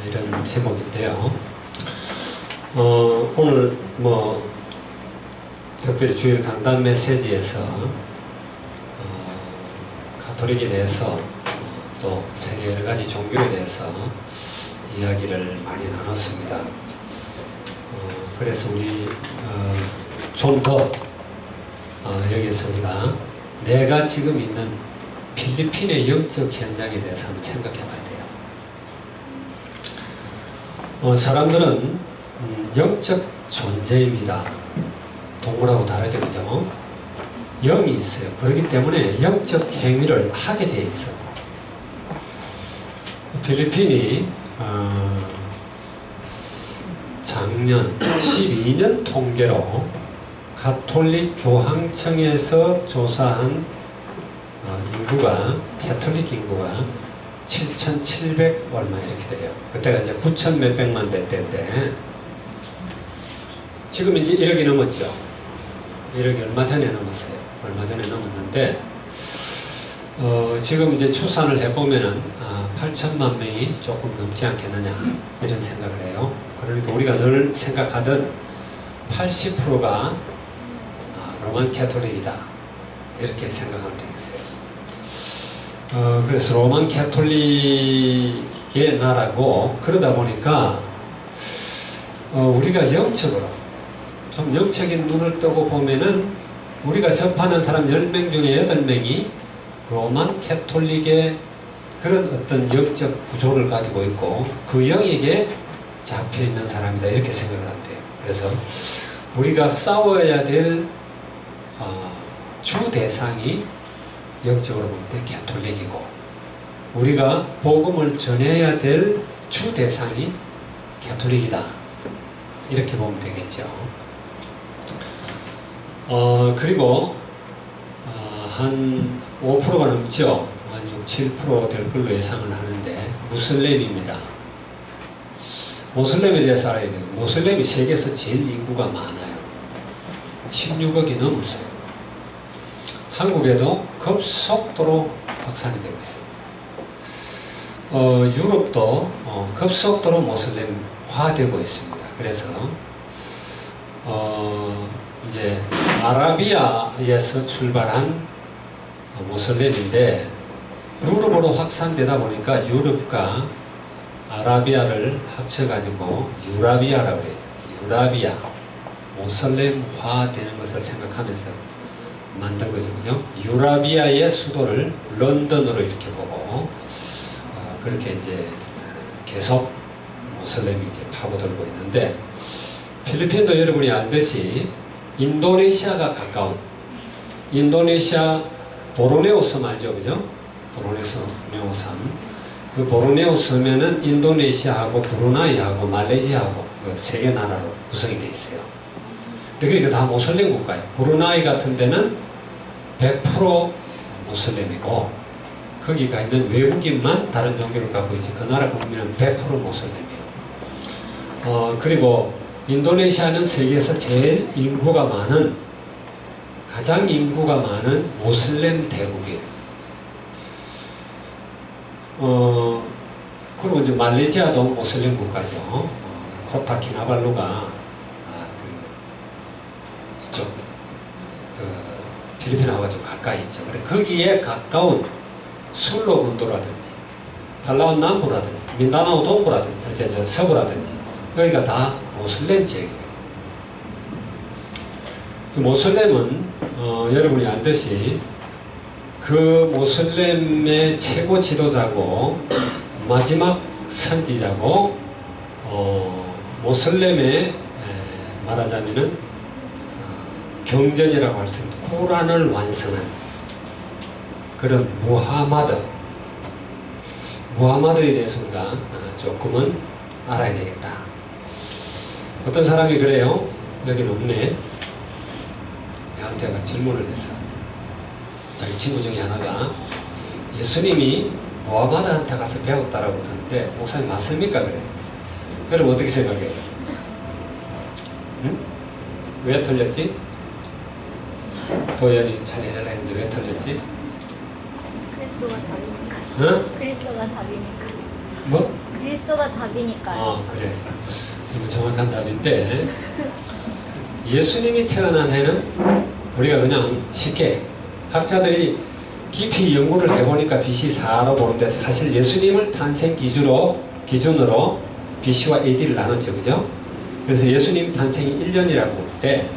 이런 제목인데요. 오늘 특별히 주일 강단 메시지에서 가톨릭에 대해서 또 세계 여러 가지 종교에 대해서 이야기를 많이 나눴습니다. 그래서 우리 좀 더 여기서 우리가 내가 지금 있는 필리핀의 영적 현장에 대해서 한번 생각해 봐야 돼요. 사람들은 영적 존재입니다. 동물하고 다르죠, 그죠? 영이 있어요. 그렇기 때문에 영적 행위를 하게 돼 있어요. 필리핀이 작년 12년 통계로 가톨릭 교황청에서 조사한 인구가, 캐톨릭 인구가 7,700 얼마 이렇게 돼요. 그때가 이제 9,000 몇백만 될 때인데 지금 이제 1억이 넘었죠. 1억이 얼마 전에 넘었어요. 얼마 전에 넘었는데 지금 이제 추산을 해보면은 8천만 명이 조금 넘지 않겠느냐 이런 생각을 해요. 그러니까 우리가 늘 생각하던 80%가 로만 캐톨릭이다 이렇게 생각하면 되겠어요. 그래서 로만 캐톨릭의 나라고 그러다 보니까 우리가 영적으로 좀 영적인 눈을 뜨고 보면은 우리가 접하는 사람 10명 중에 8명이 로만 캐톨릭의 그런 어떤 영적 구조를 가지고 있고 그 영에게 잡혀있는 사람이다 이렇게 생각을 하면 돼요. 그래서 우리가 싸워야 될 주 대상이 영적으로 볼 때 캐톨릭이고 우리가 복음을 전해야 될 주 대상이 캐톨릭이다 이렇게 보면 되겠죠. 그리고 한 5%가 넘죠. 한 7% 될 걸로 예상을 하는데 무슬림입니다. 모슬렘에 대해서 알아야 돼요. 모슬렘이 세계에서 제일 인구가 많아요. 16억이 넘었어요. 한국에도 급속도로 확산이 되고 있습니다. 유럽도 급속도로 모슬렘화되고 있습니다. 그래서 이제 아라비아에서 출발한 모슬렘인데 유럽으로 확산되다 보니까 유럽과 아라비아를 합쳐가지고 유라비아라고 해요. 유라비아, 모슬렘화 되는 것을 생각하면서 만든 거죠. 그죠? 유라비아의 수도를 런던으로 이렇게 보고 그렇게 이제 계속 모슬렘이 이제 파고들고 있는데 필리핀도 여러분이 알듯이 인도네시아가 가까운 인도네시아 보르네오 섬 알죠? 그죠? 보르네오 섬. 그 보르네오 섬에는 인도네시아하고 브루나이하고 말레이시아하고 그 세 개 나라로 구성이 되어 있어요. 그러니까 다 모슬렘 국가예요. 브루나이 같은 데는 100% 모슬렘이고 거기가 있는 외국인만 다른 종교를 갖고 있지 그 나라 국민은 100% 모슬렘이에요. 그리고 인도네시아는 세계에서 제일 인구가 많은 가장 인구가 많은 모슬렘 대국이에요. 그리고 이제 말레이시아도 모슬렘 국가죠. 코타키나발루가 이쪽 필리핀하고 좀 가까이 있죠. 근데 거기에 가까운 술로 군도라든지 팔라완 남부라든지 민다나오 동부라든지 서부라든지 여기가 다 모슬렘 지역이에요. 그 모슬렘은 여러분이 알듯이 그 모슬렘의 최고 지도자고 마지막 선지자고 모슬렘의 말하자면은 경전이라고 할 수 있는 코란을 완성한 그런 무하마드에 대해서 우리가 조금은 알아야 되겠다. 어떤 사람이 그래요. 여기는 없네. 나한테 질문을 했어. 자기 친구 중에 하나가 예수님이 무하마드한테 가서 배웠다라고 하는데 목사님 맞습니까? 그래. 여러분 어떻게 생각해요? 응? 왜 틀렸지? 도연이 잘 해달라는데 왜 틀렸지? 그리스도가 답이니까. 어? 그리스도가 답이니까. 뭐? 그리스도가 답이니까요. 그래. 정확한 답인데 예수님이 태어난 해는 우리가 그냥 쉽게 학자들이 깊이 연구를 해보니까 BC 4로 보는데 사실 예수님을 탄생 기준으로 BC와 AD를 나눴죠. 그죠? 그래서 예수님 탄생이 1년이라고 볼 때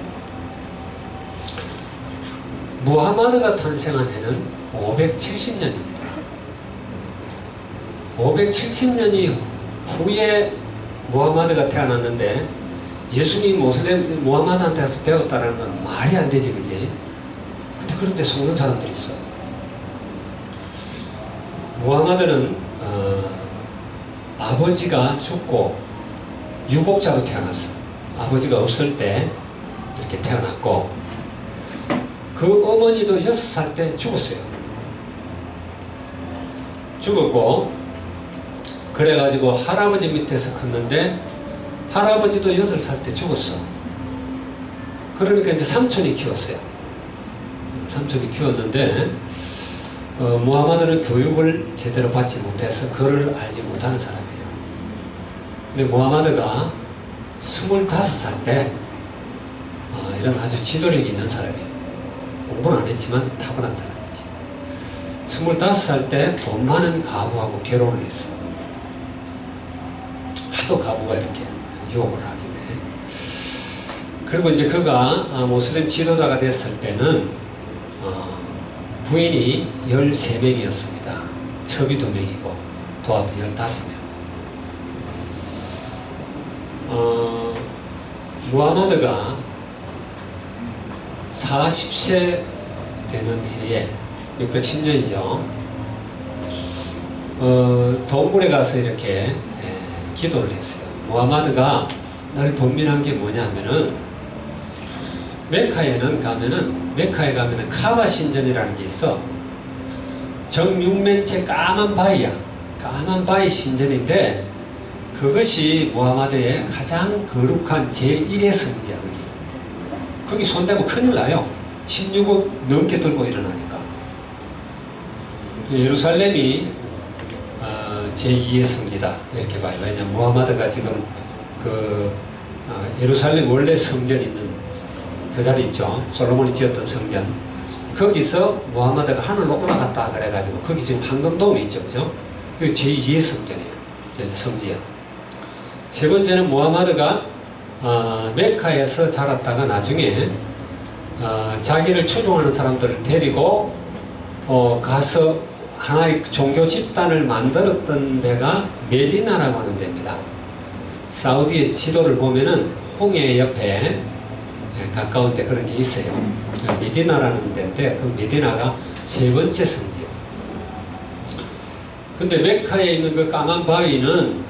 무하마드가 탄생한 해는 570년입니다. 570년이 후에 무하마드가 태어났는데 예수님이 무하마드한테 가서 배웠다는 건 말이 안 되지, 그지? 근데 그런데 속는 사람들이 있어. 무하마드는 아버지가 죽고 유복자로 태어났어. 아버지가 없을 때 이렇게 태어났고 그 어머니도 6살 때 죽었어요. 죽었고 그래가지고 할아버지 밑에서 컸는데 할아버지도 8살 때 죽었어. 그러니까 이제 삼촌이 키웠어요. 삼촌이 키웠는데 무하마드는 교육을 제대로 받지 못해서 글을 알지 못하는 사람이에요. 근데 무하마드가 25살 때 이런 아주 지도력이 있는 사람이에요. 공부는 안 했지만 타고난 사람이지. 25살 때 돈 많은 가부하고 결혼을 했어. 하도 가부가 이렇게 유혹을 하길래. 그리고 이제 그가 모슬렘 지도자가 됐을 때는 부인이 13명이었습니다. 첩이 2명이고 도합이 15명. 무하마드가 40세 되는 해에 610년이죠. 동굴에 가서 이렇게 기도를 했어요. 무하마드가 늘 번민한 게 뭐냐면은 메카에 가면은 카바 신전이라는 게 있어. 정육면체 까만 바위야. 까만 바위 신전인데 그것이 무하마드의 가장 거룩한 제1의 성지야. 거기 손대면 큰일 나요. 16억 넘게 들고 일어나니까. 예루살렘이 제2의 성지다 이렇게 봐요. 왜냐하면 무하마드가 지금 예루살렘 원래 성전 있는 그 자리 있죠. 솔로몬이 지었던 성전. 거기서 무하마드가 하늘로 올라갔다 그래가지고 거기 지금 황금돔이 있죠. 그죠? 그게 제2의 성전이에요. 성지야. 세 번째는 무하마드가 메카에서 자랐다가 나중에 자기를 추종하는 사람들을 데리고 가서 하나의 종교 집단을 만들었던 데가 메디나라고 하는 데입니다. 사우디의 지도를 보면은 홍해 옆에 가까운 데 그런 게 있어요. 메디나라는 데인데 그 메디나가 세 번째 성지예요. 근데 메카에 있는 그 까만 바위는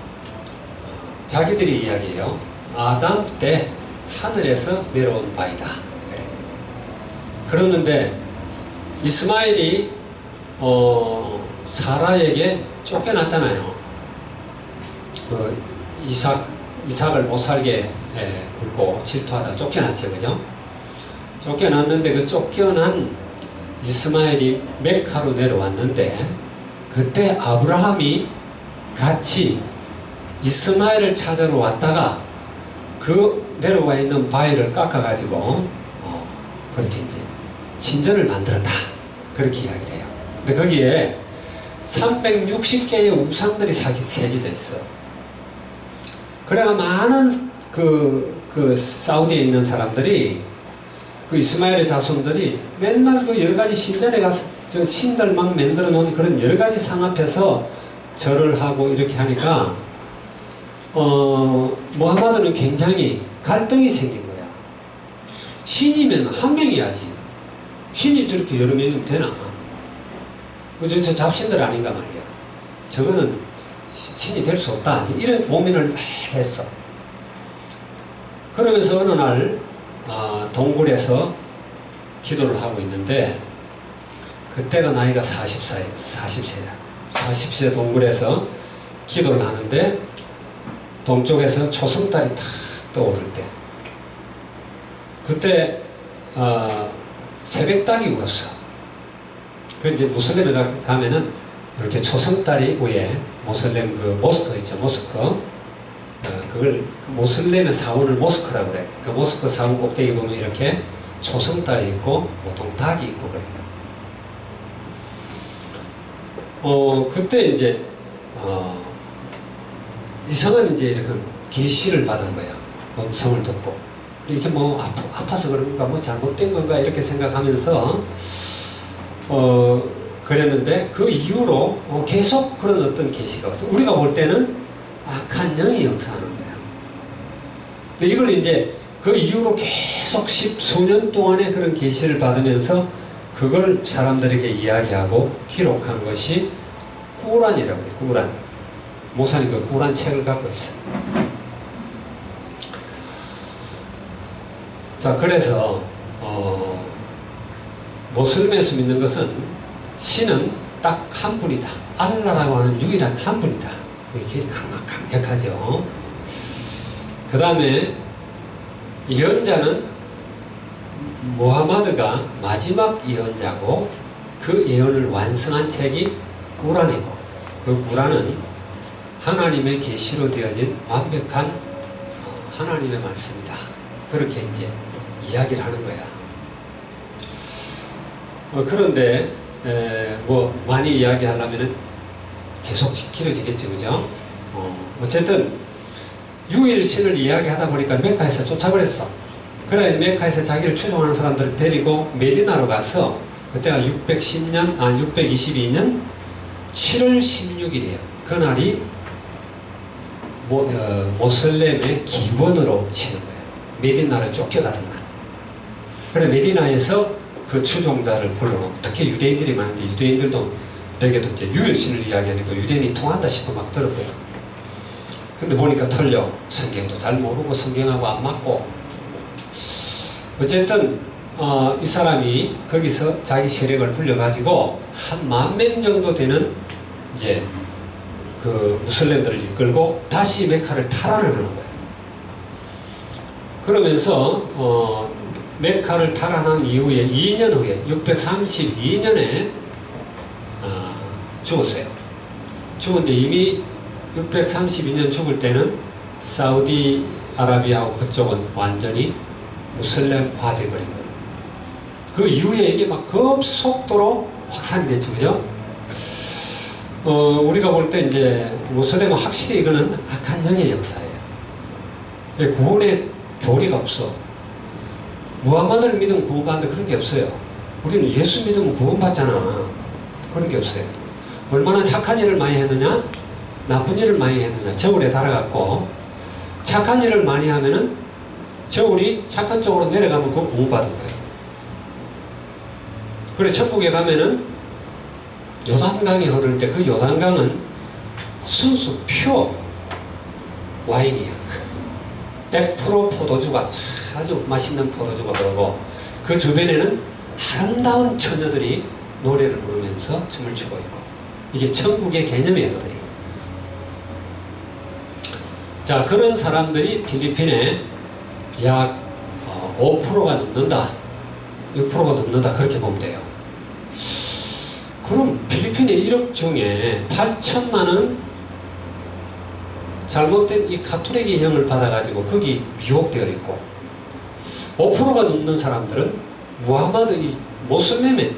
자기들이 이야기해요. 아담 때 하늘에서 내려온 바위다. 그래. 그러는데 이스마엘이 사라에게 쫓겨났잖아요. 그 이삭을 못 살게 굴고 질투하다 쫓겨났죠. 그죠? 쫓겨났는데 그 쫓겨난 이스마엘이 메카로 내려왔는데 그때 아브라함이 같이 이스마엘을 찾으러 왔다가 그 내려와 있는 바위를 깎아가지고 그렇게 이제 신전을 만들었다. 그렇게 이야기를 해요. 근데 거기에 360개의 우상들이 새겨져 있어. 그래가 많은 그 사우디에 있는 사람들이 그 이스마엘의 자손들이 맨날 그 여러 가지 신전에 가서 저 신들 막 만들어 놓은 그런 여러 가지 상 앞에서 절을 하고 이렇게 하니까 무하마드는 굉장히 갈등이 생긴 거야. 신이면 한 명이야지. 신이 저렇게 여러 명이면 되나? 저 잡신들 아닌가 말이야. 저거는 신이 될 수 없다. 이런 고민을 했어. 그러면서 어느 날 동굴에서 기도를 하고 있는데 그때가 나이가 40세야. 40세 동굴에서 기도를 하는데 동쪽에서 초승달이 탁 떠오를 때 그때 새벽닭이 울었어. 그 이제 무슬림에 가면은 이렇게 초승달이 위에 모슬렘 그 모스크 있죠, 모스크. 그걸 모슬렘의 사원을 모스크라고 그래. 그 모스크 사원 꼭대기 보면 이렇게 초승달이 있고 보통 닭이 있고 그래요. 그때 이제 이상한 이제 이렇게 계시를 받은 거야. 음성을 듣고 이렇게 뭐 아파서 그런 건가 뭐 잘못된 건가 이렇게 생각하면서 그랬는데 그 이후로 계속 그런 어떤 계시가 왔어. 우리가 볼 때는 악한 영이 역사하는 거야. 근데 이걸 이제 그 이후로 계속 십수년 동안의 그런 계시를 받으면서 그걸 사람들에게 이야기하고 기록한 것이 꾸란이라고 해요. 꾸란. 모사님 그 꾸란 책을 갖고 있어요. 자, 그래서 모슬렘에서 믿는 것은 신은 딱 한 분이다. 알라라고 하는 유일한 한 분이다. 이게 강력하죠. 그 다음에 예언자는 무하마드가 마지막 예언자고 그 예언을 완성한 책이 꾸란이고 그 꾸란은 하나님의 계시로 되어진 완벽한 하나님의 말씀이다. 그렇게 이제 이야기를 하는 거야. 그런데 뭐 많이 이야기하려면은 계속 길어지겠죠, 그죠? 어쨌든 유일신을 이야기하다 보니까 메카에서 쫓아버렸어. 그래 메카에서 자기를 추종하는 사람들을 데리고 메디나로 가서 그때가 622년 7월 16일이에요. 그날이 모슬렘의 기원으로 치는 거예요. 메디나를 쫓겨가던 날. 그래 메디나에서 그 추종자를 불러놓고 특히 유대인들이 많은데 유대인들도 내게도 이제 유일신을 이야기하니까 유대인이 통한다 싶어 막 들었거든. 근데 보니까 틀려. 성경도 잘 모르고 성경하고 안 맞고. 어쨌든 이 사람이 거기서 자기 세력을 불려가지고 한 10,000명 정도 되는 이제 그 무슬림들을 이끌고 다시 메카를 탈환을 하는 거예요. 그러면서 메카를 탈환한 이후에 2년 후에 632년에 죽었어요. 죽은데 이미 632년 죽을 때는 사우디아라비아하고 그쪽은 완전히 무슬림화 되어버린 거예요. 그 이후에 이게 막 급속도로 확산이 됐죠, 그죠? 우리가 볼 때 이제 무슬림은 확실히 이거는 악한 영의 역사예요. 구원의 교리가 없어. 무함마드를 믿으면 구원받는데 그런 게 없어요. 우리는 예수 믿으면 구원받잖아. 그런 게 없어요. 얼마나 착한 일을 많이 했느냐? 나쁜 일을 많이 했느냐? 저울에 달아갖고 착한 일을 많이 하면은 저울이 착한 쪽으로 내려가면 그거 구원받은 거예요. 그래 천국에 가면은 요단강이 흐르는데 그 요단강은 순수 표 와인이야. 100% 포도주가 아주 맛있는 포도주가 흐르고 그 주변에는 아름다운 처녀들이 노래를 부르면서 춤을 추고 있고 이게 천국의 개념이에요. 자, 그런 사람들이 필리핀에 약 5%가 넘는다. 6%가 넘는다. 그렇게 보면 돼요. 그럼 필리핀의 1억 중에 8천만은 잘못된 이 가톨릭의 영을 받아가지고 거기 미혹되어 있고 5%가 넘는 사람들은 무하마드 이 모슬렘에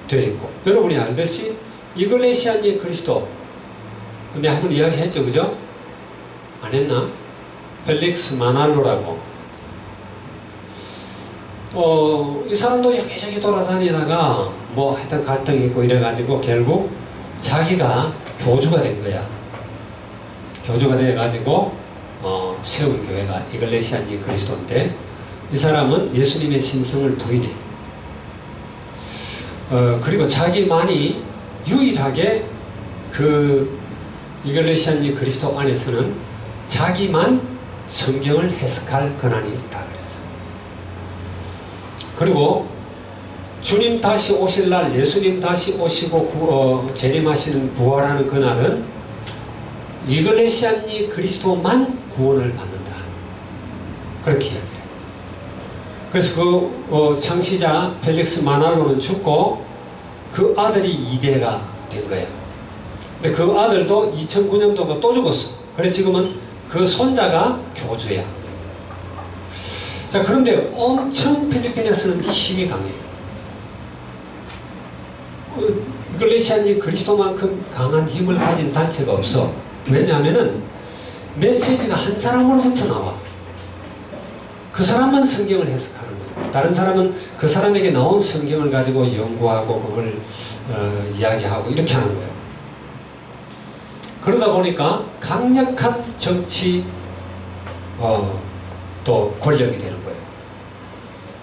되어 있고 여러분이 알듯이 이글레시아니 그리스도 근데 한번 이야기했죠, 그죠? 안 했나? 펠릭스 마날로라고 이 사람도 여기저기 돌아다니다가 뭐 하여튼 갈등이 있고 이래가지고 결국 자기가 교주가 된 거야. 교주가 돼가지고 세운 교회가 이글레시아니 그리스도인데 이 사람은 예수님의 신성을 부인해. 그리고 자기만이 유일하게 그 이글레시아니 그리스도 안에서는 자기만 성경을 해석할 권한이 있다 그랬어. 그리고 주님 다시 오실 날, 예수님 다시 오시고 재림하시는 부활하는 그날은 이글레시아니 그리스도만 구원을 받는다. 그렇게 이야기해요. 그래서 그 창시자 펠릭스 마날로는 죽고 그 아들이 이대가 된 거예요. 근데 그 아들도 2009년도가 또 죽었어. 그래 지금은 그 손자가 교주야. 자, 그런데 엄청 필리핀에서는 힘이 강해요. 이글레시아니 그리스도만큼 강한 힘을 가진 단체가 없어. 왜냐하면은 메시지가 한 사람으로부터 나와. 그 사람만 성경을 해석하는 거예요. 다른 사람은 그 사람에게 나온 성경을 가지고 연구하고 그걸 이야기하고 이렇게 하는 거예요. 그러다 보니까 강력한 정치 또 권력이 되는 거예요.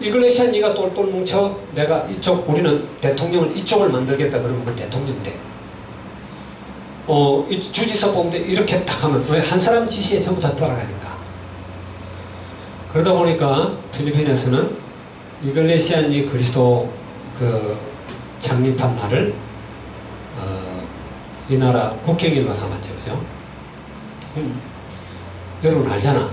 이글레시아 니가 똘똘 뭉쳐 내가 이쪽 우리는 대통령을 이쪽을 만들겠다 그러면 그 대통령 돼. 이 주지사 보면 이렇게 딱 하면 왜 한 사람 지시에 전부 다 따라가니까. 그러다 보니까 필리핀에서는 이글레시아 니 그리스도 그 창립한 날을 이 나라 국경일로 삼았죠, 그죠? 여러분 알잖아.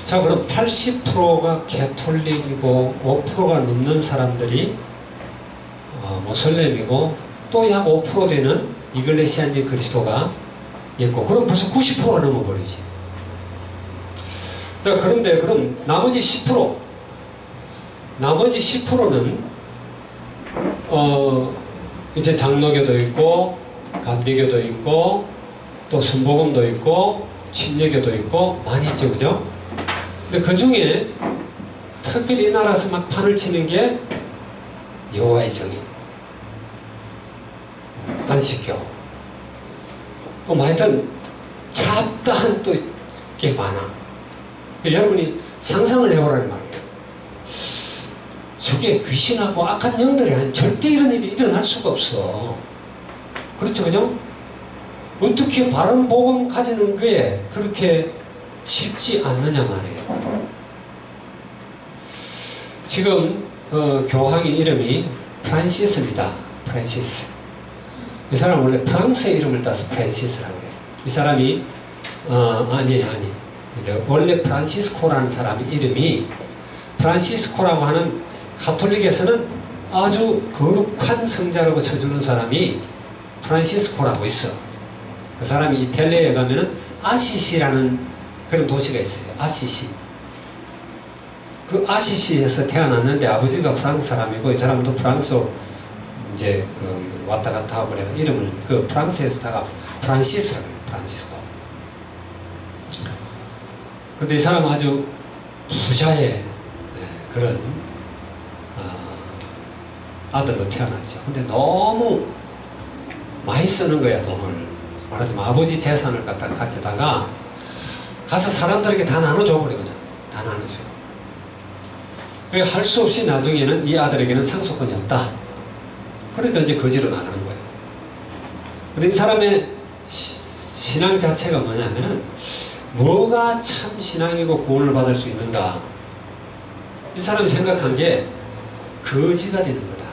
자, 그럼 80%가 개톨릭이고 5%가 넘는 사람들이 모슬렘이고 또 약 5% 되는 이글레시아니 그리스도가 있고, 그럼 벌써 90%가 넘어버리지. 자, 그런데 그럼 나머지 10%는 이제 장로교도 있고 감리교도 있고 또 순복음도 있고 침례교도 있고 많이 있죠, 그죠? 근데 그 중에 특별히 이 나라에서 막 판을 치는 게 여호와의 정인, 안식교, 또 뭐 하여튼 잡다한 또 게 많아. 여러분이 상상을 해보라는 말이에요. 저게 귀신하고 악한 영들이 아니면 절대 이런 일이 일어날 수가 없어. 그렇죠, 그죠? 어떻게 바른 복음 가지는 게 그렇게 쉽지 않느냐 말이에요. 지금 교황인 이름이 프란시스입니다. 프란시스. 이 사람 원래 프랑스의 이름을 따서 프란시스라고 해요. 이 사람이 아니 원래 프란시스코라는 사람의 이름이, 프란시스코라고 하는 가톨릭에서는 아주 거룩한 성자라고 쳐주는 사람이 프란시스코라고 있어. 그 사람이 이탈리아에 가면은 아시시라는 그런 도시가 있어요. 아시시. 그 아시시에서 태어났는데 아버지가 프랑스 사람이고 이 사람도 프랑스로 이제 그 왔다 갔다 하고 그래요. 이름을 그 프랑스에서다가 프란시스라고 해요. 프란시스코. 근데 이 사람은 아주 부자의 그런 아들로 태어났죠. 근데 너무 많이 쓰는 거야, 돈을. 말하자면 아버지 재산을 갖다 가져다가 가서 사람들에게 다 나눠줘 버려. 그냥 다 나눠줘. 할 수 없이 나중에는 이 아들에게는 상속권이 없다. 그러니까 이제 거지로 나가는 거예요. 근데 이 사람의 신앙 자체가 뭐냐면은 뭐가 참 신앙이고 구원을 받을 수 있는가. 이 사람이 생각한 게 거지가 되는 거다.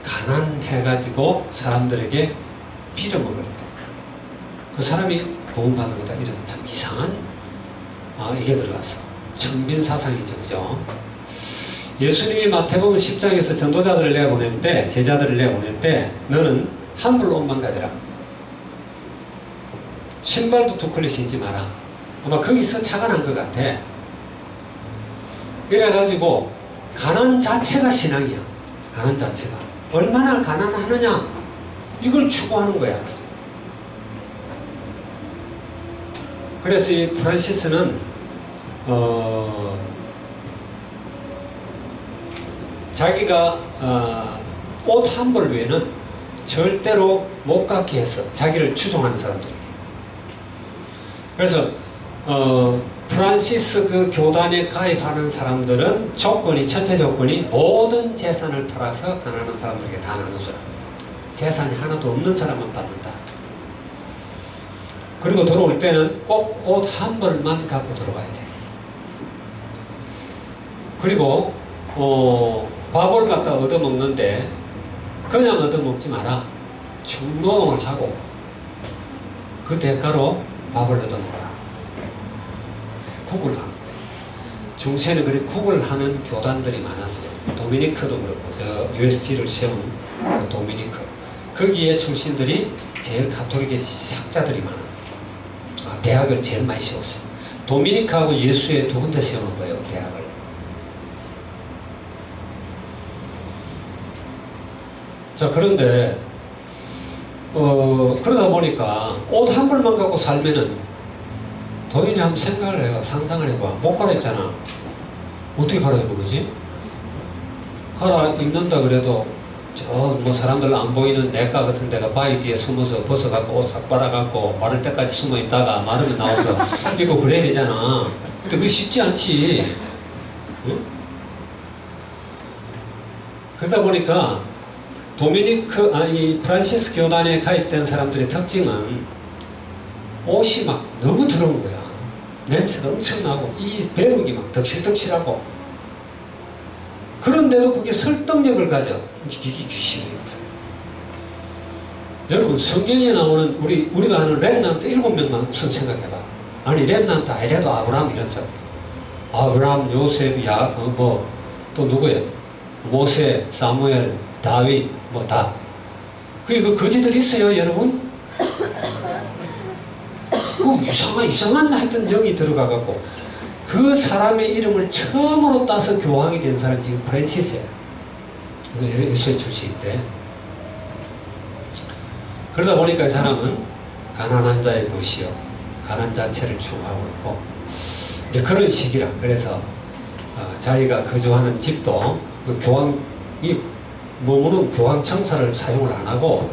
가난해가지고 사람들에게 빌어먹을 때 그 사람이 구원받는 거다. 이런 참 이상한 이게 들어갔어. 청빈 사상이죠, 그죠? 예수님이 마태복음 10장에서 전도자들을 내보낼 때, 제자들을 내보낼 때 너는 한 벌 옷만 가져라. 신발도 2컬레 신지 마라. 아마 거기서 차가 난 것 같아. 이래가지고 가난 자체가 신앙이야. 가난 자체가. 얼마나 가난하느냐 이걸 추구하는 거야. 그래서 이 프란시스는 자기가 옷 한 벌 외에는 절대로 못 갖게 했어. 자기를 추종하는 사람들에게. 그래서 프란시스 그 교단에 가입하는 사람들은 첫째 조건이 모든 재산을 팔아서 가난한 사람들에게 다 나눠줘라. 재산이 하나도 없는 사람만 받는다. 그리고 들어올 때는 꼭 옷 한 벌만 갖고 들어가야 돼. 그리고 밥을 갖다 얻어먹는데 그냥 얻어먹지 마라. 중노동을 하고 그 대가로 밥을 얻어먹어라. 국을 하고. 중세는 그래 국을 하는 교단들이 많았어요. 도미니크도 그렇고 저 UST를 세운 그 도미니크. 거기에 출신들이 제일 가톨릭의 학자들이 많아. 대학을 제일 많이 세웠어요. 도미니카하고 예수에 두 군데 세우는 거예요, 대학을. 자, 그런데 그러다 보니까 옷 한 벌만 갖고 살면은 도인이 한번 생각을 해봐, 상상을 해봐. 못 갈아입잖아. 어떻게 갈아입어, 그지? 갈아입는다 그래도 저 뭐 사람들 안 보이는 내과 같은 데가 바위 뒤에 숨어서 벗어갖고 옷 싹 빨아갖고 마를 때까지 숨어 있다가 마르면 나와서 입고 그래야 되잖아. 근데 그게 쉽지 않지. 응? 그러다 보니까 프란시스 교단에 가입된 사람들의 특징은 옷이 막 너무 더러운 거야. 냄새도 엄청 나고 이 배룩이 막 덕실덕실하고, 그런데도 그게 설득력을 가져. 이게 귀신의 역사예요. 여러분, 성경에 나오는 우리가 아는 렘넌트 7명만 우선 생각해봐. 아니, 렘넌트 아니라도 아브라함 이런 사람, 아브라함, 요셉, 또 누구예요? 모세, 사무엘, 다윗, 뭐 다. 그 거지들 있어요, 여러분? 이상한 하여튼 정이 들어가갖고 그 사람의 이름을 처음으로 따서 교황이 된 사람이 지금 프란시스예요. 예수의 출신인데. 그러다 보니까 이 사람은 가난한 자의 무시요, 가난 자체를 추구하고 있고, 이제 그런 시기라. 그래서 자기가 거주하는 집도 그 교황이 머무는 교황 청사를 사용을 안 하고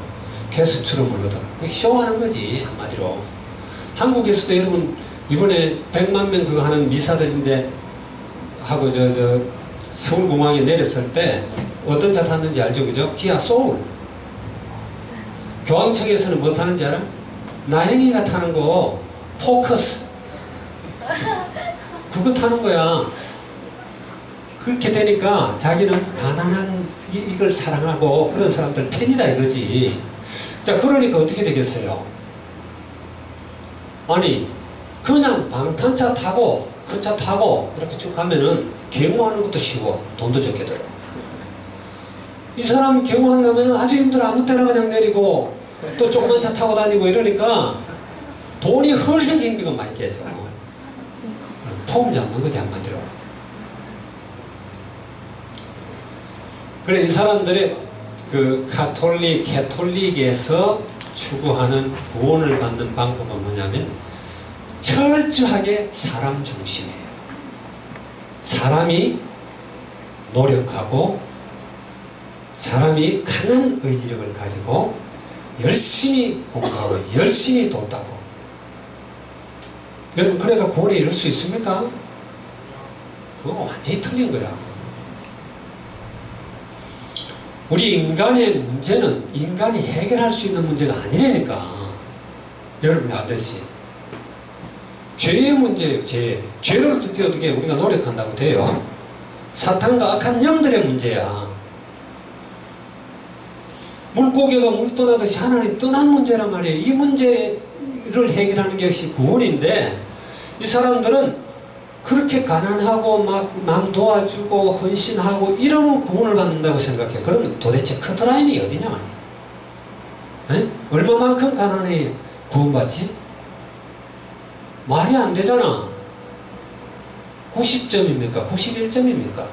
게스트룸을 얻어가 쇼하는 거지, 한마디로. 한국에서도 여러분 이번에 100만 명 그거 하는 미사들인데 하고 서울공항에 내렸을 때 어떤 차 탔는지 알죠? 그죠? 기아 소울. 교황청에서는 뭐 타는지 알아? 나영이가 타는 거, 포커스. 그거 타는 거야. 그렇게 되니까 자기는 가난한 이걸 사랑하고 그런 사람들 팬이다 이거지. 자, 그러니까 어떻게 되겠어요? 아니, 그냥 방탄차 타고 큰 차 타고 이렇게 쭉 가면은 경호하는 것도 쉬워. 돈도 적게 들어. 이 사람 경호하려면 아주 힘들어. 아무 때나 그냥 내리고 또 조그만 차 타고 다니고 이러니까 돈이 헐썩 힘비가 많이 깨져. 폼 잡는 거지, 한마디로. 그래, 이 사람들의 그 캐톨릭에서 추구하는 구원을 받는 방법은 뭐냐면 철저하게 사람 중심이에요. 사람이 노력하고 사람이 강한 의지력을 가지고 열심히 공부하고 열심히 돕다고. 여러분, 그래가 구원에 이룰 수 있습니까? 그거 완전히 틀린 거야. 우리 인간의 문제는 인간이 해결할 수 있는 문제가 아니라니까. 여러분이 아듯이 죄의 문제예요. 죄를 어떻게 우리가 노력한다고 돼요? 사탄과 악한 영들의 문제야. 물고기가 물 떠나듯이 하나님 떠난 문제란 말이에요. 이 문제를 해결하는 것이 구원인데, 이 사람들은 그렇게 가난하고 막 남 도와주고 헌신하고 이러면 구원을 받는다고 생각해. 그러면 도대체 커트라인이 어디냐 말이야. 얼마만큼 가난해 구원받지? 말이 안 되잖아. 90점입니까? 91점입니까?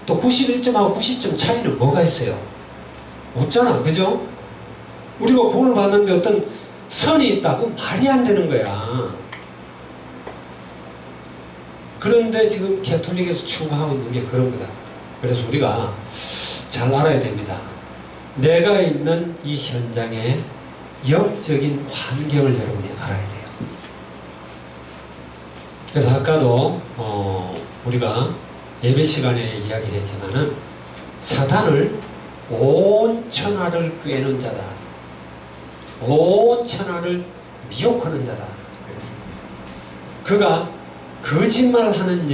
또 91점하고 90점 차이는 뭐가 있어요? 없잖아. 그죠? 우리가 구원을 받는데 어떤 선이 있다고 말이 안 되는 거야. 그런데 지금 캐톨릭에서 추구하고 있는 게 그런 거다. 그래서 우리가 잘 알아야 됩니다. 내가 있는 이 현장의 영적인 환경을 여러분이 알아야 돼요. 그래서 아까도 우리가 예배 시간에 이야기를 했지만은 사단을 온 천하를 꿰는 자다. 온 천하를 미혹하는 자다. 그랬습니다. 그가 거짓말하는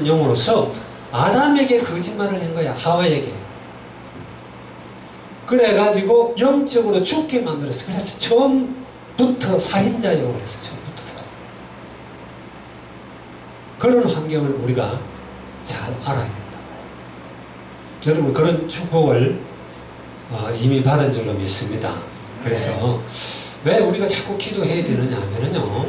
영으로서 아담에게 거짓말을 한 거야. 하와에게. 그래가지고 영적으로 죽게 만들었어. 그래서 처음부터 살인자예요. 그래서 처음부터 살인. 그런 환경을 우리가 잘 알아야 된다. 여러분, 그런 축복을 이미 받은 줄로 믿습니다. 그래서 왜 우리가 자꾸 기도해야 되느냐 하면요,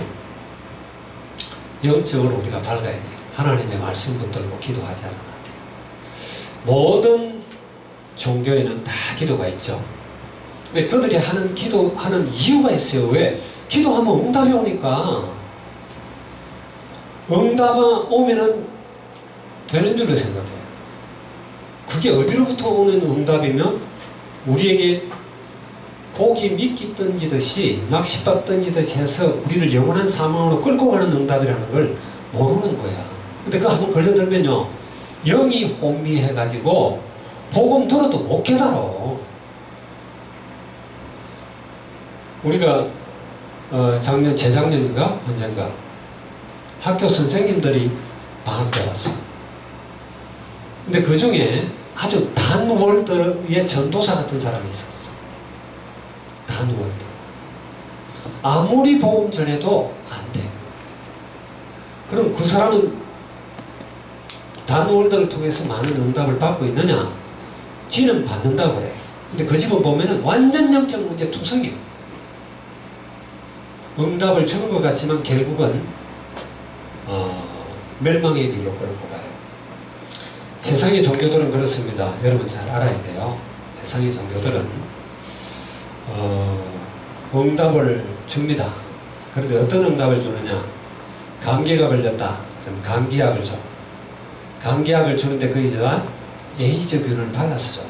영적으로 우리가 밝아야 돼요. 하나님의 말씀 붙들고 기도하지 않으면 안 돼요. 모든 종교에는 다 기도가 있죠. 근데 그들이 하는 기도하는 이유가 있어요. 왜? 기도하면 응답이 오니까. 응답이 오면은 되는 줄로 생각해요. 그게 어디로부터 오는 응답이면 우리에게 고기 미끼 던지듯이 낚싯밥 던지듯이 해서 우리를 영원한 사망으로 끌고 가는 응답이라는 걸 모르는 거야. 근데 그거 한번 걸려들면요, 영이 혼미해가지고 복음 들어도 못 깨달아. 우리가 재작년인가 언젠가 학교 선생님들이 방학 때 왔어. 근데 그 중에 아주 단월드의 전도사 같은 사람이 있었어. 단월드. 아무리 복음 전해도 안 돼. 그럼 그 사람은 단월드를 통해서 많은 응답을 받고 있느냐? 지는 받는다고 그래. 근데 그 집은 보면은 완전 영적 문제 투성이야. 응답을 주는 것 같지만 결국은 멸망의 길로 끌고 가요. 세상의 종교들은 그렇습니다. 여러분 잘 알아야 돼요. 세상의 종교들은 응답을 줍니다. 그런데 어떤 응답을 주느냐? 감기가 걸렸다. 그럼 감기약을 줘. 감기약을 주는데 거기다 에이즈균을 발라서 줘.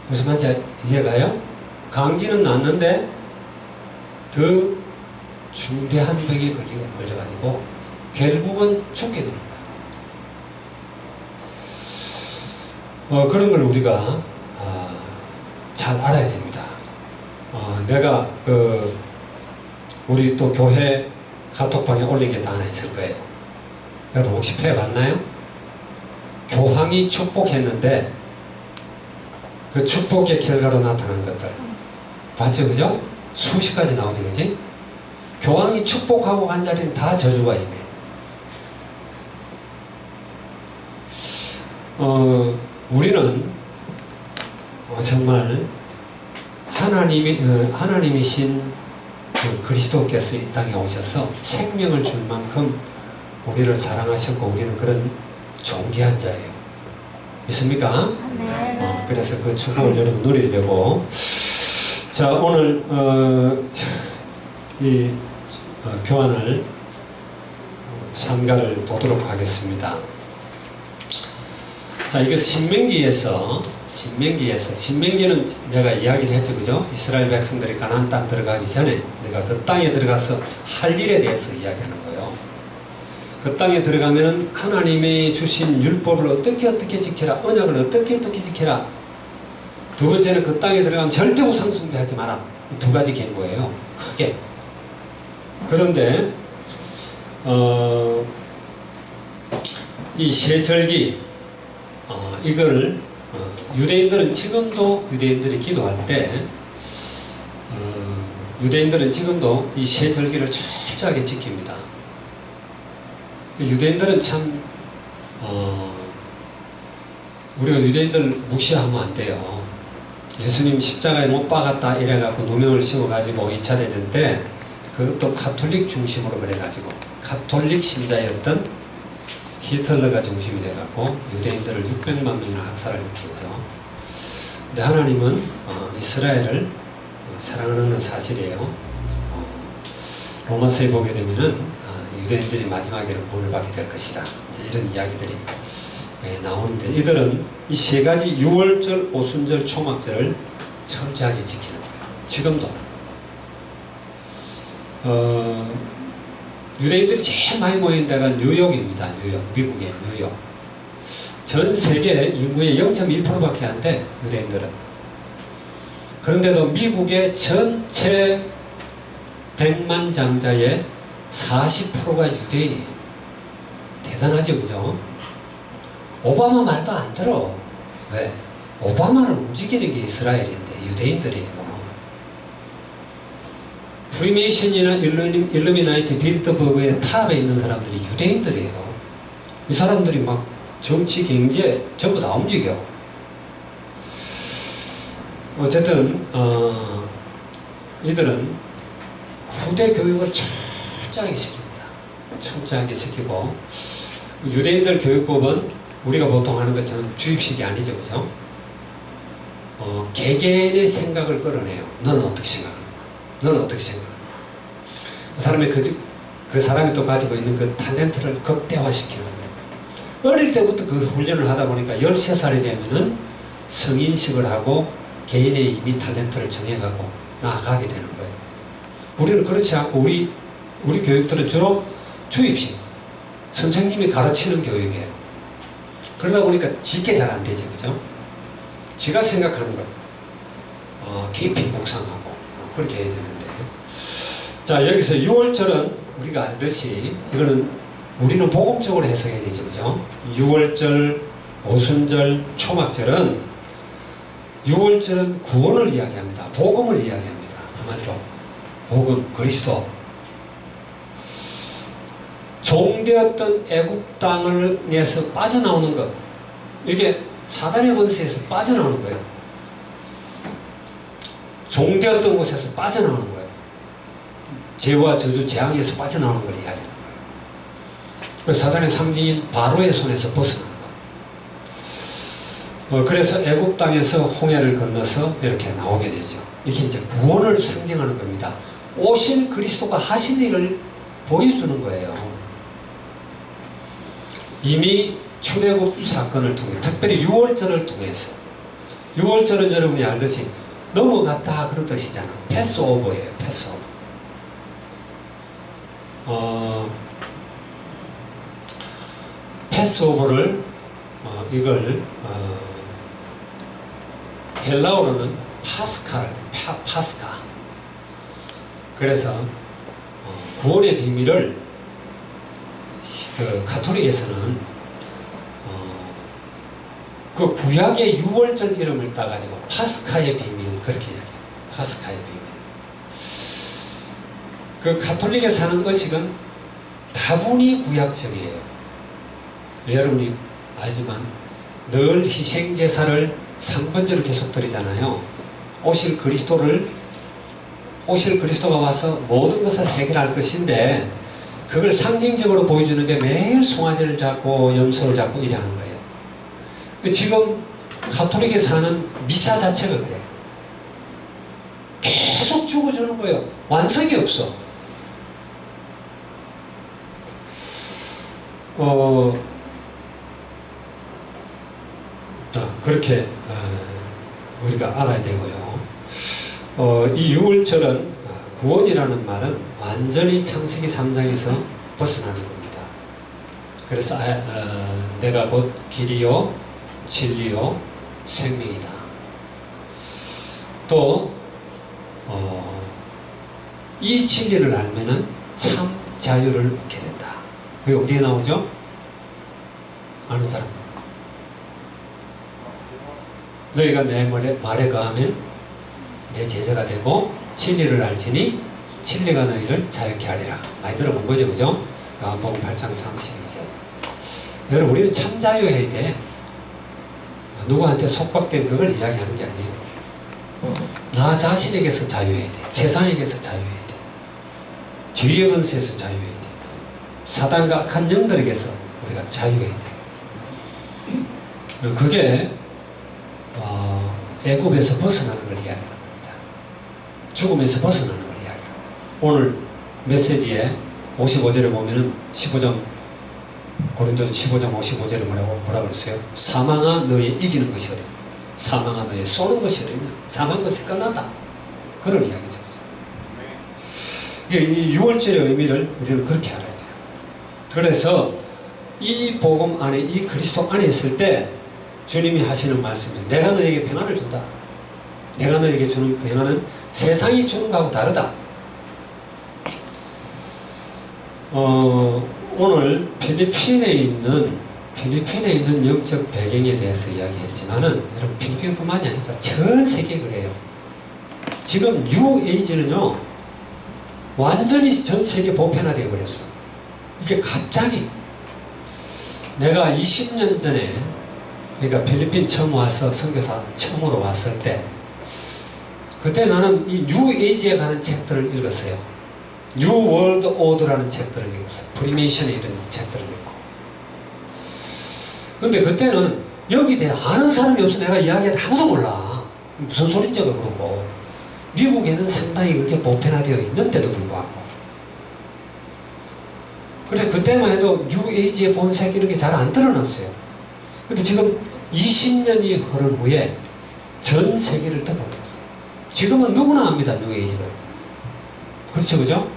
무슨 말인지 이해가요? 감기는 낫는데 더 중대한 병이 걸려가지고 결국은 죽게 됩니다. 그런 걸 우리가 잘 알아야 됩니다. 내가 우리 또 교회 카톡방에 올린 게 다 하나 있을 거예요. 여러분 혹시 펴봤나요? 교황이 축복했는데 그 축복의 결과로 나타난 것들 봤죠? 그죠? 수십 가지 나오죠. 그지? 교황이 축복하고 간 자리는 다 저주가 임해. 우리는 정말 하나님이신 그 그리스도께서 이 땅에 오셔서 생명을 줄 만큼 우리를 사랑하셨고 우리는 그런 존귀한 자예요. 믿습니까? 그래서 그 축복을 여러분 누리려고 자 오늘 교환을 삼가를 보도록 하겠습니다. 자, 이거 신명기는 내가 이야기를 했죠, 그죠? 이스라엘 백성들이 가나안 땅 들어가기 전에 내가 그 땅에 들어가서 할 일에 대해서 이야기하는 거예요. 그 땅에 들어가면은 하나님이 주신 율법을 어떻게 지켜라, 언약을 어떻게 지켜라. 두 번째는 그 땅에 들어가면 절대 우상 숭배하지 마라. 두 가지 경고예요. 크게. 그런데 이 세절기 이걸 유대인들은 지금도 유대인들이 기도할 때 유대인들은 지금도 이 세절기를 철저하게 지킵니다. 유대인들은 참 우리가 유대인들 무시하면 안 돼요. 예수님 십자가에 못 박았다 이래갖고 누명을 씌워가지고 2차 대전 때 그것도 가톨릭 중심으로 그래가지고 가톨릭 신자였던 히틀러가 중심이 돼갖고 유대인들을 600만 명이나 학살을 일으켰죠. 근데 하나님은 이스라엘을 사랑하는 사실이에요. 로마서에 보게 되면은 유대인들이 마지막에는 구원을 받게 될 것이다. 이런 이야기들이 나오는데 이들은 이 세 가지 유월절, 오순절, 초막절을 철저하게 지키는 거예요. 지금도. 유대인들이 제일 많이 모인 데가 뉴욕입니다. 뉴욕. 미국의 뉴욕. 전 세계 인구의 0.1%밖에 안 돼. 유대인들은. 그런데도 미국의 전체 100만 장자의 40%가 유대인이에요. 대단하죠, 그죠? 오바마 말도 안 들어. 왜? 오바마를 움직이는 게 이스라엘인데 유대인들이에요. 프리메이션이나 일루미나이트, 빌드버그의 탑에 있는 사람들이 유대인들이에요. 이 사람들이 막 정치, 경제 전부 다 움직여. 어쨌든 이들은 후대 교육을 철저하게 시킵니다. 철저하게 시키고 유대인들 교육법은 우리가 보통 하는 것처럼 주입식이 아니죠, 그죠? 개개인의 생각을 끌어내요. 너는 어떻게 생각하는가? 너는 어떻게 생각하는가? 그 사람이 또 가지고 있는 그 탤런트를 극대화시키는 거예요. 어릴 때부터 그 훈련을 하다 보니까 13살이 되면은 성인식을 하고 개인의 이미 탤런트를 정해가고 나아가게 되는 거예요. 우리는 그렇지 않고 우리 교육들은 주로 주입식, 선생님이 가르치는 교육이에요. 그러다 보니까 지게 잘 안 되죠, 그죠? 지가 생각하는 것 깊이 묵상하고 그렇게 해야 되는데, 자, 여기서 6월절은 우리가 알듯이 이거는 우리는 복음적으로 해석해야 되죠, 그죠? 6월절, 오순절, 초막절은 6월절은 구원을 이야기합니다. 복음을 이야기합니다. 한마디로 복음, 그리스도. 종되었던 애굽 땅에서 빠져나오는 것, 이게 사단의 권세에서 빠져나오는 거예요. 종되었던 곳에서 빠져나오는 거예요. 죄와 저주, 재앙에서 빠져나오는 걸 이야기하는 거예요. 사단의 상징인 바로의 손에서 벗어나는 거예요. 그래서 애굽 땅에서 홍해를 건너서 이렇게 나오게 되죠. 이게 이제 구원을 상징하는 겁니다. 오신 그리스도가 하신 일을 보여주는 거예요. 이미 출애굽 사건을 통해, 특별히 6월절을 통해서, 6월절은 여러분이 알듯이 넘어갔다 그런 뜻이잖아. 패스오버예요. 패스오버. 패스오버를 이걸 헬라어로는 파스카. 그래서 구원의 비밀을 그 가톨릭에서는 그 구약의 6월절 이름을 따가지고 파스카의 비밀 그렇게 얘기해요. 파스카의 비밀. 그 가톨릭에 사는 의식은 다분히 구약적이에요. 여러분이 알지만 늘 희생제사를 상번제로 계속 드리잖아요. 오실 그리스도가 와서 모든 것을 해결할 것인데 그걸 상징적으로 보여주는 게 매일 송아지를 잡고 염소를 잡고 이래 하는 거예요. 지금 가톨릭에 사는 미사 자체가 그래요. 계속 죽어주는 거예요. 완성이 없어. 그렇게 우리가 알아야 되고요. 이 6월절은 구원이라는 말은 완전히 창세기 3장에서 벗어나는 겁니다. 그래서 내가 곧 길이요 진리요 생명이다. 또 이 진리를 알면은 참 자유를 얻게 된다. 그게 어디에 나오죠? 아는 사람. 너희가 내 말에 거하면 내 제자가 되고 진리를 알지니 진리가 너희를 자유케 하리라. 많이 들어본 거죠, 그죠? 요한복음 8장 32절. 여러분, 우리는 참 자유해야 돼. 누구한테 속박된 그걸 이야기하는 게 아니에요. 나 자신에게서 자유해야 돼. 세상에게서 자유해야 돼. 죄의 권세에서 자유해야 돼. 사단과 악한 영들에게서 우리가 자유해야 돼. 그게 애굽에서 벗어나는 걸 이야기하는 겁니다. 죽음에서 벗어나는 걸 이야기하는 거예요. 오늘 메시지에 55절에 보면은 15장 고린도서 15장 55절에 뭐라고 그랬어요? 사망아 너의 이기는 것이 어디냐? 사망아 너의 쏘는 것이 어디냐? 사망 것이 끝난다. 그런 이야기죠. 이 6월절의 의미를 우리는 그렇게 알아야 돼요. 그래서 이 복음 안에, 이 그리스도 안에 있을 때 주님이 하시는 말씀은 내가 너에게 평안을 준다. 내가 너에게 주는 평안은 세상이 주는 것하고 다르다. 오늘 필리핀에 있는 영적 배경에 대해서 이야기했지만은 여러분 필리핀뿐만이 아니라 전 세계 그래요. 지금 뉴 에이지는요 완전히 전 세계 보편화되어 버렸어. 이게 갑자기 내가 20년 전에 그러니까 필리핀 처음 와서 선교사 처음으로 왔을 때 그때 나는 이 뉴에이지에 관한 책들을 읽었어요. 뉴 월드 오더라는 책들을 읽었어요. 프리메이션의 이런 책들을 읽고. 근데 그때는 여기 대해 아는 사람이 없어. 내가 이야기하는데 아무도 몰라. 무슨 소린지 그러고. 미국에는 상당히 그렇게 보편화되어 있는데도 불구하고. 그래서 그때만 해도 뉴에이지의 본색 이런 게 잘 안 드러났어요. 근데 지금 20년이 흐른 후에 전 세계를 덮어버렸어요. 지금은 누구나 압니다, 뉴에이지를. 그렇죠, 그죠?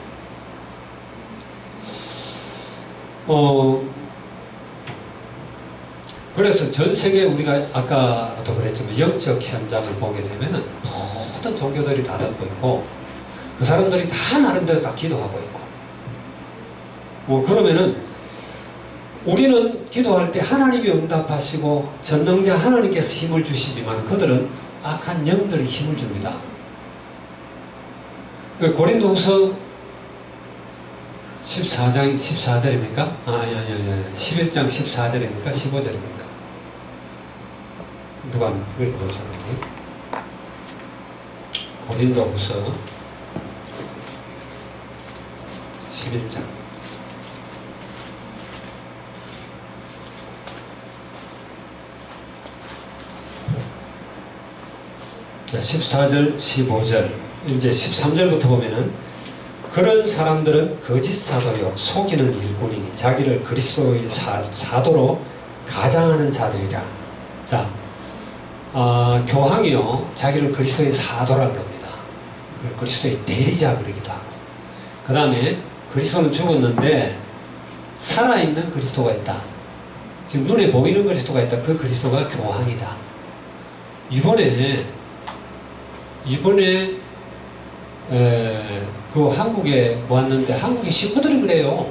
그래서 전 세계 우리가 아까도 그랬지만 영적 현장을 보게 되면은 모든 종교들이 다 덮고 있고 그 사람들이 다 나름대로 다 기도하고 있고 그러면은 우리는 기도할 때 하나님이 응답하시고 전능자 하나님께서 힘을 주시지만 그들은 악한 영들이 힘을 줍니다. 고린도후서 14절입니까? 아니 11장 14절입니까? 15절입니까? 누가 읽어보죠? 고린도후서 11장 14절, 15절, 이제 13절부터 보면은 그런 사람들은 거짓 사도요 속이는 일꾼이니 자기를 그리스도의 사도로 가장하는 자들이라. 자, 교황이요 자기를 그리스도의 사도라 그럽니다. 그리스도의 대리자 그러기도 하고. 그 다음에 그리스도는 죽었는데 살아있는 그리스도가 있다. 지금 눈에 보이는 그리스도가 있다. 그 그리스도가 교황이다. 이번에 그 한국에 왔는데 한국의 식구들이 그래요.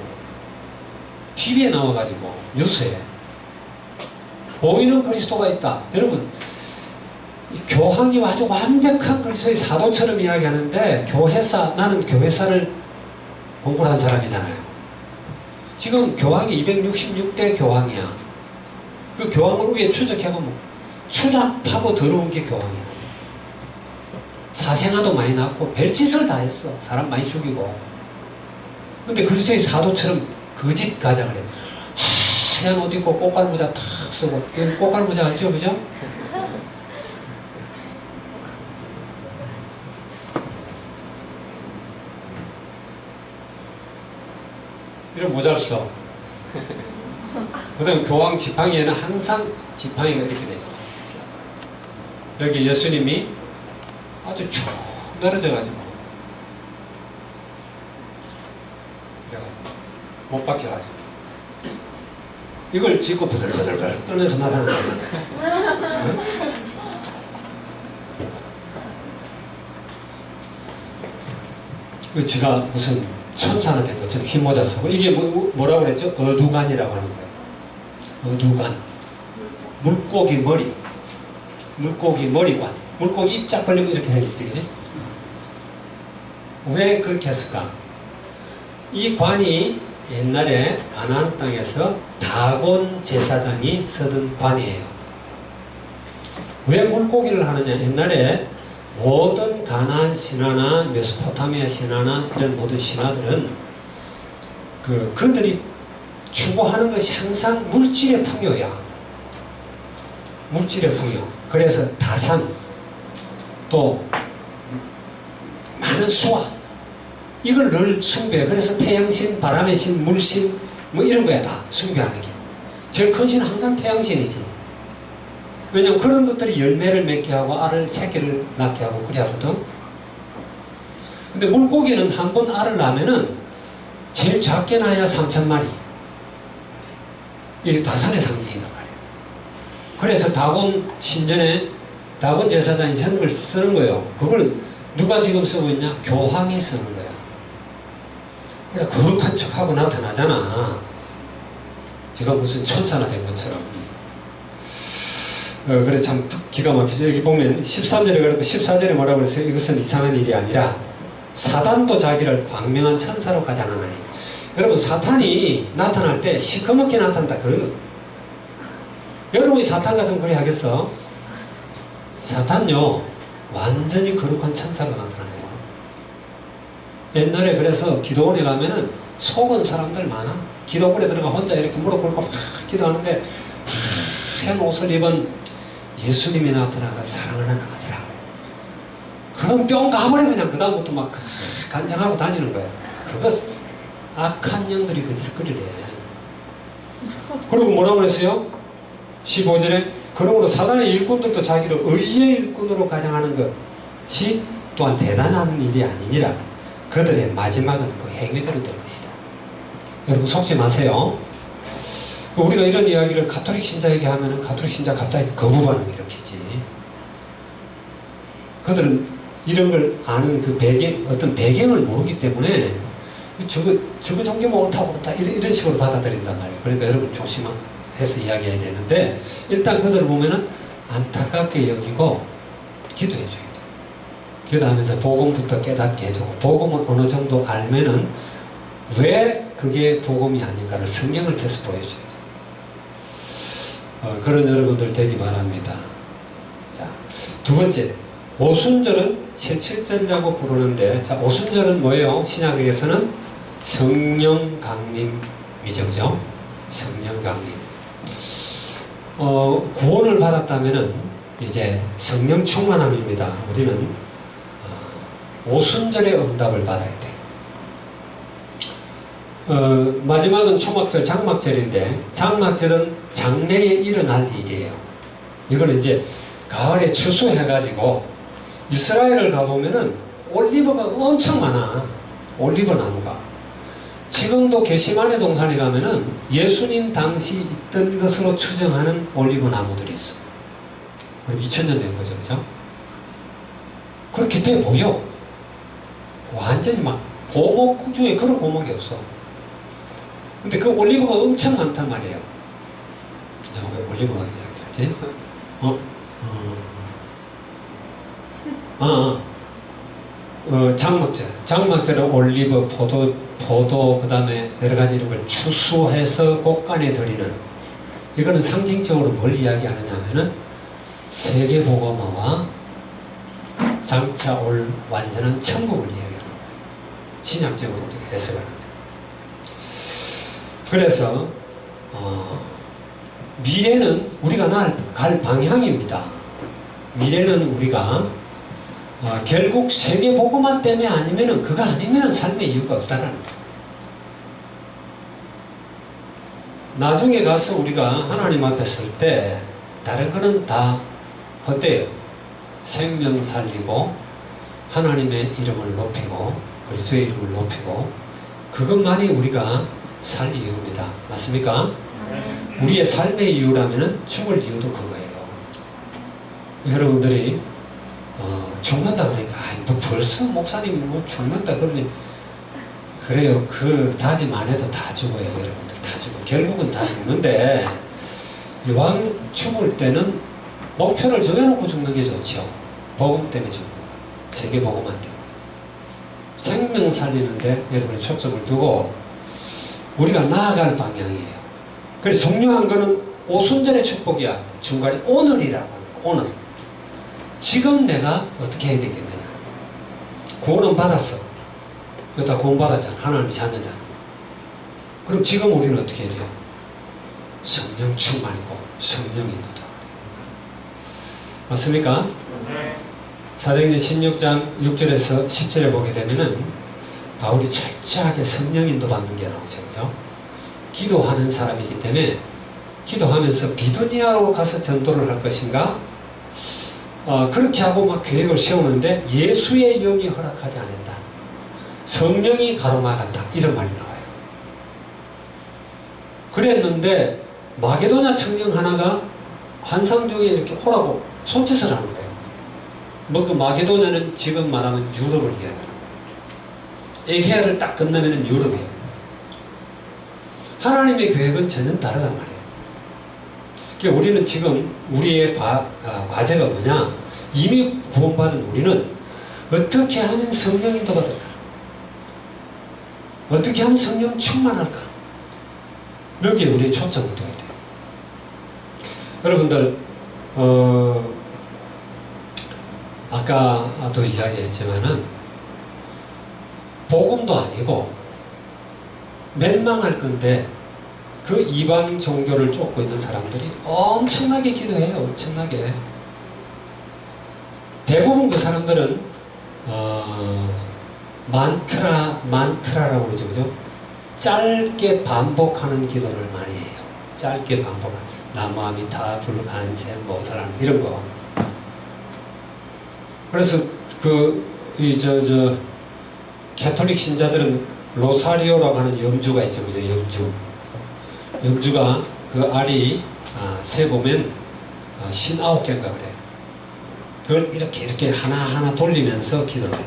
TV에 나와가지고 뉴스에 보이는 그리스도가 있다. 여러분 교황이 아주 완벽한 그리스도의 사도처럼 이야기하는데 나는 교회사를 공부를 한 사람이잖아요. 지금 교황이 266대 교황이야. 그 교황을 위에 추적해보면 추잡하고 더러운 게 교황이야. 사생아도 많이 낳고 별짓을 다 했어. 사람 많이 죽이고. 근데 그리스도의 사도처럼 거짓 가장을 해. 하얀 옷 입고 꽃갈모자 탁 쓰고. 꽃갈모자 알죠? 그죠? 이런 모자를 써. 그 다음에 교황 지팡이에는 항상 지팡이가 이렇게 돼 있어. 여기 예수님이 아주 쭉 늘어져가지고 못 박혀가지고 이걸 짚고 부들부들 떨면서 나타나는 거예요. 지가 무슨 천사나 된 것처럼 흰모자 쓰고 이게 뭐라고 그랬죠? 어두간이라고 하는 거예요. 어두간. 물고기 머리관. 물고기 입짝 벌리고 이렇게 생겼지, 그지? 왜 그렇게 했을까? 이 관이 옛날에 가나안 땅에서 다곤 제사장이 쓰던 관이에요. 왜 물고기를 하느냐? 옛날에 모든 가나안 신화나 메소포타미아 신화나 이런 모든 신화들은 그들이 추구하는 것이 항상 물질의 풍요야. 물질의 풍요. 그래서 다산 또 많은 수확 이걸 늘 숭배해. 그래서 태양신, 바람의 신, 물신 뭐 이런 거야 다 숭배하는 게. 제일 큰 신은 항상 태양신이지. 왜냐면 그런 것들이 열매를 맺게 하고 새끼를 낳게 하고 그래 하거든. 근데 물고기는 한 번 알을 낳으면은 제일 작게 낳아야 3,000마리. 이게 다산의 상징이단 말이에요. 그래서 다곤 신전에 다곤 제사장이 저런 걸 쓰는 거예요. 그걸 누가 지금 쓰고 있냐? 교황이 쓰는 거야. 그래 거룩한 척하고 나타나잖아. 지가 무슨 천사나 된 것처럼. 그래 참 기가 막히죠. 여기 보면 13절에 그러고 14절에 뭐라고 그랬어요? 이것은 이상한 일이 아니라 사단도 자기를 광명한 천사로 가장하나니. 여러분 사탄이 나타날 때 시커멓게 나타난다. 여러분이 사탄 같은 거 그래 하겠어? 사탄요 완전히 거룩한 천사가 나타나요. 옛날에 그래서 기도원에 가면은 속은 사람들 많아. 기도원에 들어가 혼자 이렇게 무릎 꿇고 막 기도하는데 하얀 옷을 입은 예수님이 나타나가 사랑을 나가더라고. 그럼 뿅 가버려. 그냥 그 다음부터 막 간장하고 다니는 거야. 그거 악한 영들이 그 짓을 그리래. 그리고 뭐라고 그랬어요? 15절에 그러므로 사단의 일꾼들도 자기를 의의 일꾼으로 가정하는 것이 또한 대단한 일이 아니니라. 그들의 마지막은 그 행위대로 될 것이다. 여러분 속지 마세요. 우리가 이런 이야기를 가톨릭 신자에게 하면은 가톨릭 신자 갑자기 거부 반응을 일으키지. 그들은 이런 걸 아는 그 배경, 어떤 배경을 모르기 때문에 저거 종교면 옳다 이런 식으로 받아들인단 말이에요. 그러니까 여러분 조심해서 이야기해야 되는데, 일단 그들을 보면은 안타깝게 여기고 기도해 줘야 돼요. 기도하면서 복음부터 깨닫게 해주고, 복음을 어느 정도 알면은 왜 그게 복음이 아닌가를 성경을 펴서 보여줘야 돼요. 그런 여러분들 되기 바랍니다. 자, 두 번째, 오순절은 77절이라고 부르는데, 자, 오순절은 뭐예요? 신약에서는 성령 강림이죠, 그죠? 성령 강림. 구원을 받았다면은 이제 성령 충만함입니다. 우리는 오순절의 응답을 받아야 돼. 마지막은 초막절, 장막절인데, 장막절은 장래에 일어날 일이에요. 이거는 이제 가을에 추수해가지고 이스라엘을 가보면은 올리브가 엄청 많아. 올리브 나무가. 지금도 게시마네 동산에 가면은 예수님 당시 있던 것으로 추정하는 올리브 나무들이 있어. 그럼 2000년 된 거죠, 그죠? 그렇게 돼 보여. 완전히 막 고목 중에 그런 고목이 없어. 근데 그 올리브가 엄청 많단 말이에요. 야, 왜 올리브가 이야기하지? 장막절. 장막절은 올리브, 포도, 그 다음에 여러 가지 이런 걸 추수해서 곳간에 드리는, 이거는 상징적으로 뭘 이야기하느냐 하면은 세계복음화와 장차 올 완전한 천국을 이야기하는 거예요. 신약적으로 우리가 해석을 합니다. 그래서 미래는 우리가 갈 방향입니다. 미래는 우리가 결국 세계복음화 때문에 아니면은 그거 아니면 삶의 이유가 없다라는 거예요. 나중에 가서 우리가 하나님 앞에 설 때 다른 거는 다 헛돼요. 생명 살리고 하나님의 이름을 높이고 그리스도의 이름을 높이고, 그것만이 우리가 살 이유입니다. 맞습니까? 우리의 삶의 이유라면은 죽을 이유도 그거예요. 여러분들이 죽는다 그러니까 뭐 벌써 목사님이 뭐 죽는다 그러니 그래요. 그 다짐 안 해도 다 죽어요. 여러분들 다 죽어. 결국은 다 죽는데, 이왕 죽을 때는 목표를 정해놓고 죽는 게 좋죠. 복음 때문에 죽는 거예요. 세계 복음만 때문에. 생명 살리는데 여러분이 초점을 두고 우리가 나아갈 방향이에요. 그래서 중요한 거는 오순절의 축복이야. 중간에 오늘이라고 하는 거. 오늘. 지금 내가 어떻게 해야 되겠느냐. 구원은 받았어. 여기다 구원 받았잖아. 하나님의 자녀잖아. 그럼 지금 우리는 어떻게 해야 돼요? 성령 충만이고 성령 인도다. 맞습니까? 사도행전 16장 6절에서 10절에 보게 되면은 바울이 철저하게 성령 인도 받는 게 나오죠. 그죠? 기도하는 사람이기 때문에 기도하면서 비두니아로 가서 전도를 할 것인가? 그렇게 하고 막 계획을 세우는데 예수의 영이 허락하지 않았다. 성령이 가로막았다. 이런 말이 나와요. 그랬는데 마게도냐 청년 하나가 환상 중에 이렇게 오라고 손짓을 하는 거예요. 뭐 그 마게도냐는 지금 말하면 유럽을 이야기하는 거예요. 에게아를 딱 건너면은 유럽이에요. 하나님의 계획은 전혀 다르단 말이에요. 그러니까 우리는 지금 우리의 과제가 뭐냐? 이미 구원받은 우리는 어떻게 하면 성령 인도받을까? 어떻게 하면 성령 충만할까? 여기에 우리의 초점을 둬야 돼요. 여러분들 아까도 이야기했지만은 복음도 아니고 멸망할 건데 그 이방 종교를 쫓고 있는 사람들이 엄청나게 기도해요. 엄청나게. 대부분 그 사람들은 만트라라고 그러죠. 그죠? 짧게 반복하는 기도를 많이 해요. 짧게 반복하는 나무아미타 불간세 뭐 사람 이런 거. 그래서 캐톨릭 신자들은 로사리오라고 하는 염주가 있죠. 그죠? 염주가 그 알이 세보면 59개인가 그래요. 그걸 이렇게 하나하나 돌리면서 기도를 해요.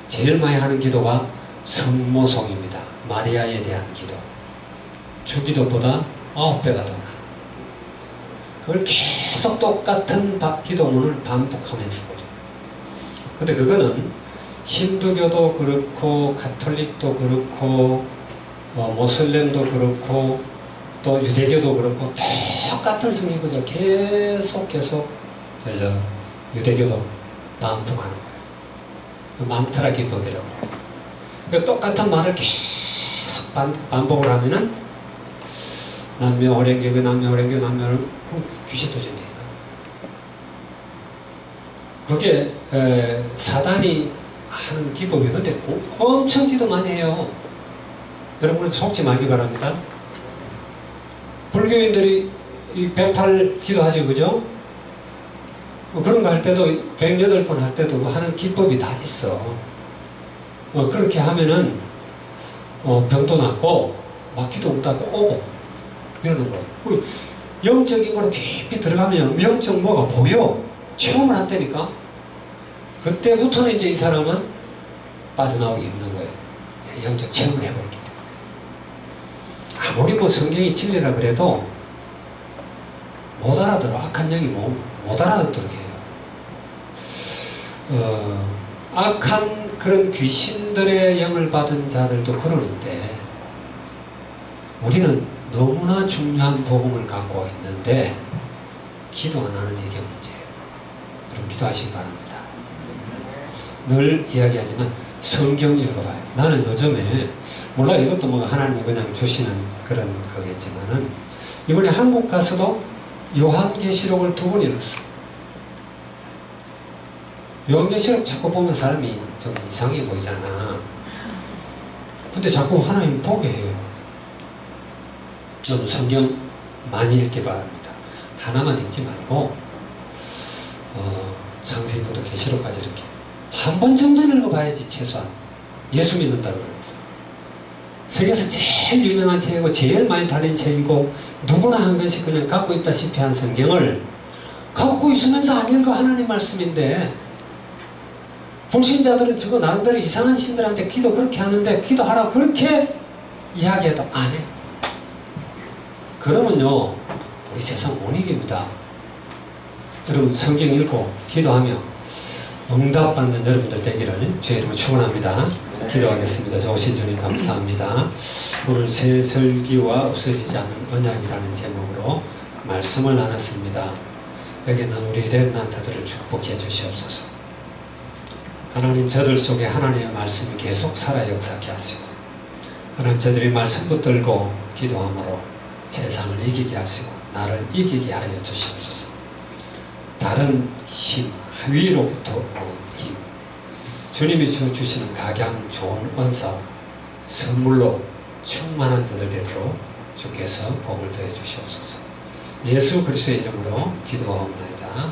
제일 많이 하는 기도가 성모송입니다. 마리아에 대한 기도. 주기도보다 9배가 더 나아요. 그걸 계속 똑같은 기도문을 반복하면서 보죠. 근데 그거는 힌두교도 그렇고 가톨릭도 그렇고 모슬렘도 그렇고 또 유대교도 그렇고 똑같은 성경 구절 계속 유대교도 반복하는 거예요. 만트라 기법이라고 해요. 그러니까 똑같은 말을 계속 반복을 하면은 남묘 호랭교 귀신 도전되니까. 그게 사단이 하는 기법이거든요. 엄청 기도 많이 해요. 여러분들 속지 말기 바랍니다. 불교인들이 108 기도하지, 그죠? 그런 거 할 때도 108번 할 때도 하는 기법이 다 있어. 그렇게 하면은 병도 낫고 막히도 없다고 오고 이러는 거예요. 영적인 거로 깊이 들어가면 영적 뭐가 보여. 체험을 한다니까. 그때부터는 이제 이 사람은 빠져나오기 힘든 거예요. 영적 체험을 해버렸기 때문에. 아무리 뭐 성경이 진리라 그래도 못 알아들어. 악한 영이 못 알아듣도록 해요. 악한 그런 귀신들의 영을 받은 자들도 그러는데 우리는 너무나 중요한 복음을 갖고 있는데 기도 안 하는 이게 문제예요. 여러분 기도하시기 바랍니다. 늘 이야기하지만 성경 읽어봐요. 나는 요즘에 몰라 이것도 뭐 하나님이 그냥 주시는 그런 거겠지만은 이번에 한국 가서도 요한계시록을 2번 읽었어. 요한계시록 자꾸 보면 사람이 좀 이상해 보이잖아. 근데 자꾸 하나님 보게 해요. 좀 성경 많이 읽기 바랍니다. 하나만 읽지 말고 창세기부터 계시록까지 이렇게 한 번 정도는 읽어봐야지. 최소한 예수 믿는다 그러면서 세계에서 제일 유명한 책이고 제일 많이 다닌 책이고 누구나 한 권씩 그냥 갖고 있다시피 한 성경을 갖고 있으면서 안 읽어. 하나님 말씀인데 불신자들은 저거 나름대로 이상한 신들한테 기도 그렇게 하는데 기도하라고 그렇게 이야기해도 안 해. 그러면요 우리 세상 못 이깁니다. 여러분 성경 읽고 기도하며 응답받는 여러분들 되기를 주의 이름으로 축원합니다. 기도하겠습니다. 좋으신 주님 감사합니다. 오늘 새 설기와 없어지지 않는 언약이라는 제목으로 말씀을 나눴습니다. 여기는 우리 렘넌트들을 축복해 주시옵소서. 하나님 저들 속에 하나님의 말씀이 계속 살아 역사케 하시고 하나님 저들이 말씀 붙들고 기도함으로 세상을 이기게 하시고 나를 이기게 하여 주시옵소서. 다른 힘 위로부터 오는 힘 주님이 주시는 각양 좋은 은사 선물로 충만한 자들 되도록 주께서 복을 더해 주시옵소서. 예수 그리스도의 이름으로 기도하옵나이다.